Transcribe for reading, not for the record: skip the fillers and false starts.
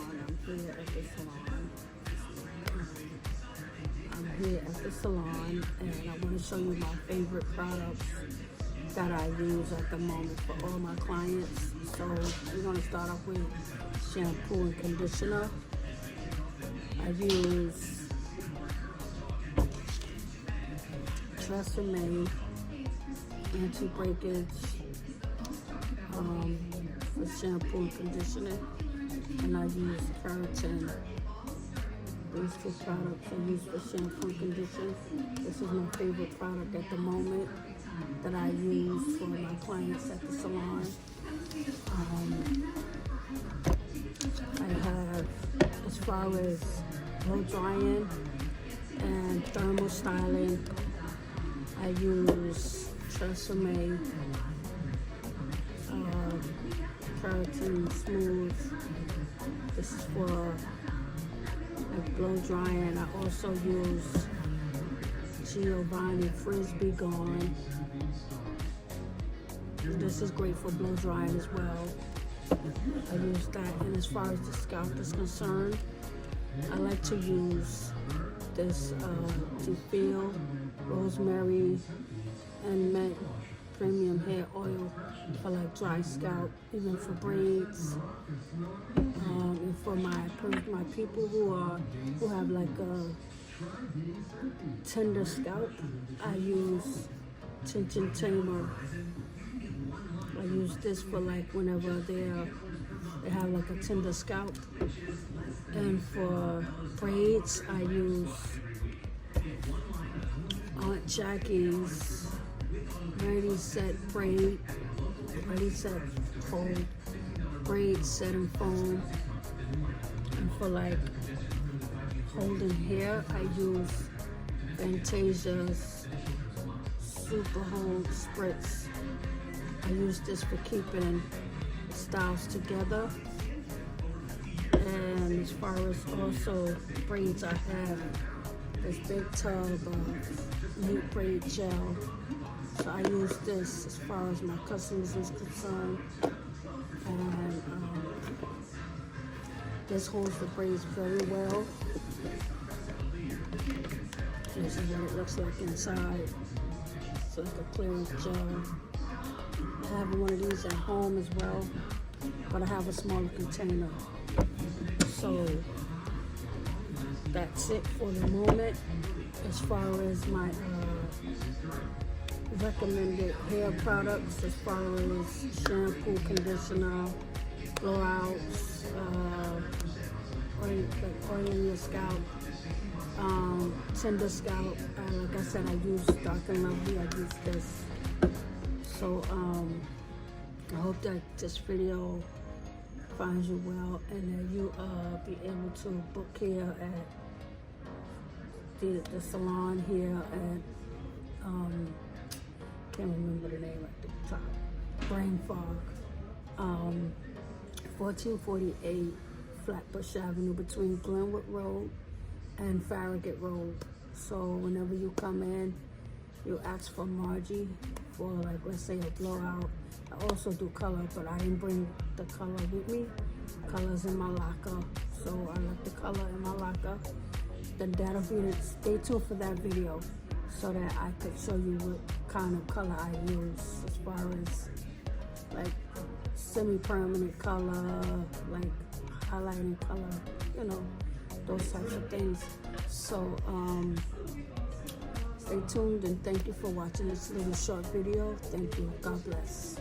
salon. I'm here at the salon. I'm here at the salon, and I want to show you my favorite products that I use at the moment for all my clients. So we're going to start off with shampoo and conditioner. I use Tresemme anti-breakage for shampoo and conditioning, and I use keratin. These two products I use for shampoo and conditioning. This is my favorite product at the moment that I use for my clients at the salon. I have, as far as blow drying and thermal styling, I use Tresemme Keratin Smooth. This is for like blow drying. I also use Giovanni Frisbee Gone. This is great for blow drying as well. I use that. And as far as the scalp is concerned, I like to use this Feel Rosemary and Mint Premium Hair Oil for like dry scalp, even for braids. And for my people who have like a tender scalp, I use Tension Tamer. I use this for like whenever they have like a tender scalp. And for braids, I use Aunt Jackie's Ready Set Foam braid setting foam. And for like holding hair, I use Fantasia's Super Hold Spritz. I use this for keeping styles together. And as far as also braids, I have this big tub of Neat Braid Gel. So I use this as far as my customers is concerned. And this holds the braids very well. This is what it looks like inside. It's like a clear gel. I have one of these at home as well, but I have a smaller container. So that's it for the moment. As far as my recommended hair products, as far as shampoo, conditioner, blowouts, oiling your scalp, tender scalp. Like I said, I use Dark and Lovely. I use this. So I hope that this video finds you well, and that you be able to book here at the salon here at can't remember the name at the top. Brain Fog, 1448 Flatbush Avenue between Glenwood Road and Farragut Road. So whenever you come in, you ask for Margie for, like, let's say a blowout. I also do color, but I didn't bring the color with me. Color's in my locker, so I left the color in my locker. Then that'll be it. Stay tuned for that video so that I could show you what kind of color I use, as far as like semi-permanent color, like highlighting color, you know, those types of things. So stay tuned, and thank you for watching this little short video. Thank you. God bless.